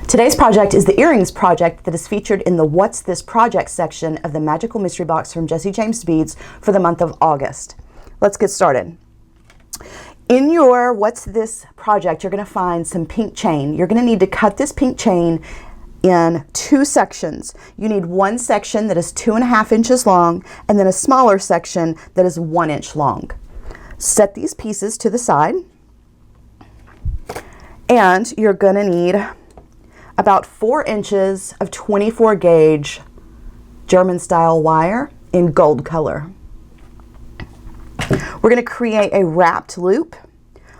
Today's project is the earrings project that is featured in the What's This Project section of the Magical Mystery Box from Jessie James Beads for the month of August. Let's get started. In your What's This project, you're going to find some pink chain. You're going to need to cut this pink chain in two sections. You need one section that is 2.5 inches long and then a smaller section that is 1 inch long. Set these pieces to the side, and you're going to need about 4 inches of 24 gauge German style wire in gold color. We're going to create a wrapped loop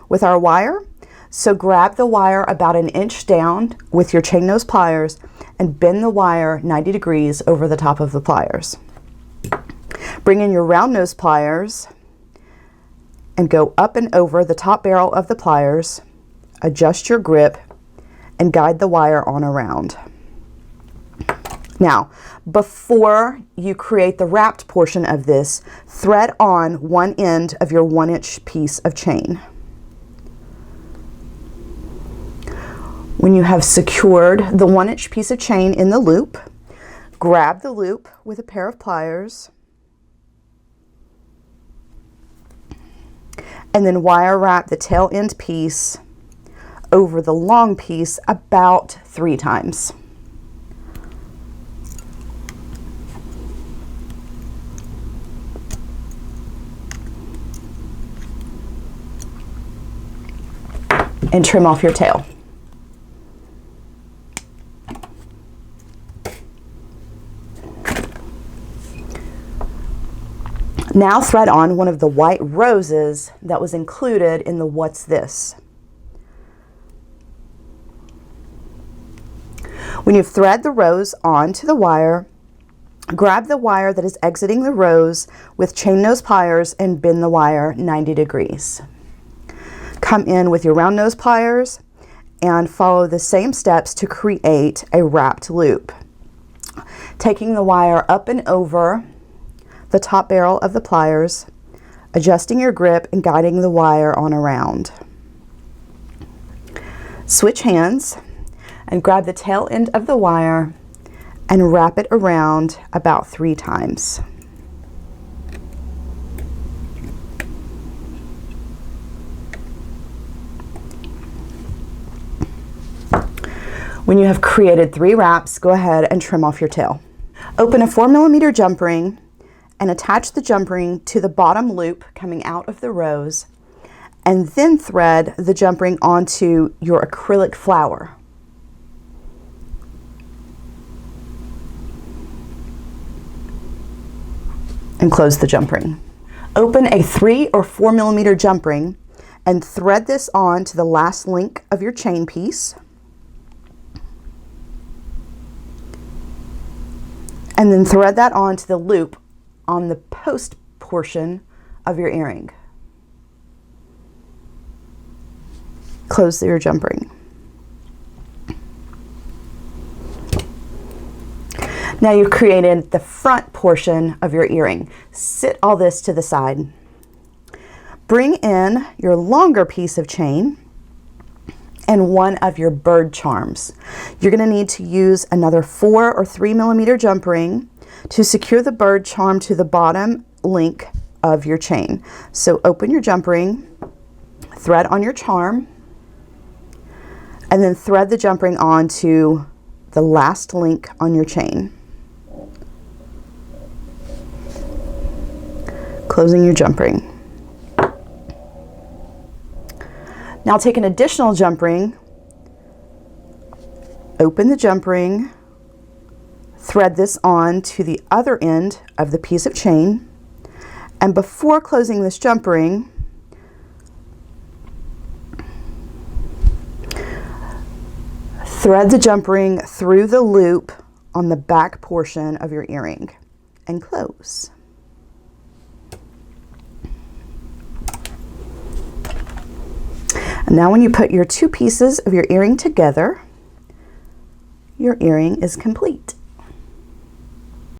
with our wire. So grab the wire about 1 inch down with your chain nose pliers and bend the wire 90 degrees over the top of the pliers. Bring in your round nose pliers and go up and over the top barrel of the pliers. Adjust your grip and guide the wire on around. Now, before you create the wrapped portion of this, thread on one end of your 1 inch piece of chain. When you have secured the 1 inch piece of chain in the loop, grab the loop with a pair of pliers and then wire wrap the tail end piece over the long piece about 3 times. And trim off your tail. Now thread on one of the white roses that was included in the What's This. When you thread the rose onto the wire, grab the wire that is exiting the rose with chain nose pliers and bend the wire 90 degrees. Come in with your round nose pliers and follow the same steps to create a wrapped loop. Taking the wire up and over the top barrel of the pliers, adjusting your grip and guiding the wire on around. Switch hands and grab the tail end of the wire and wrap it around about 3 times. When you have created 3 wraps, go ahead and trim off your tail. Open a 4mm jump ring and attach the jump ring to the bottom loop coming out of the rose, and then thread the jump ring onto your acrylic flower. And close the jump ring. Open a 3 or 4mm jump ring and thread this on to the last link of your chain piece. And then thread that onto the loop on the post portion of your earring. Close your jump ring. Now you've created the front portion of your earring. Sit all this to the side. Bring in your longer piece of chain and one of your bird charms. You're going to need to use another 4 or 3mm jump ring to secure the bird charm to the bottom link of your chain. So open your jump ring, thread on your charm, and then thread the jump ring onto the last link on your chain. Closing your jump ring. Now take an additional jump ring, open the jump ring, thread this on to the other end of the piece of chain, and before closing this jump ring, thread the jump ring through the loop on the back portion of your earring and close. And now when you put your 2 pieces of your earring together, your earring is complete.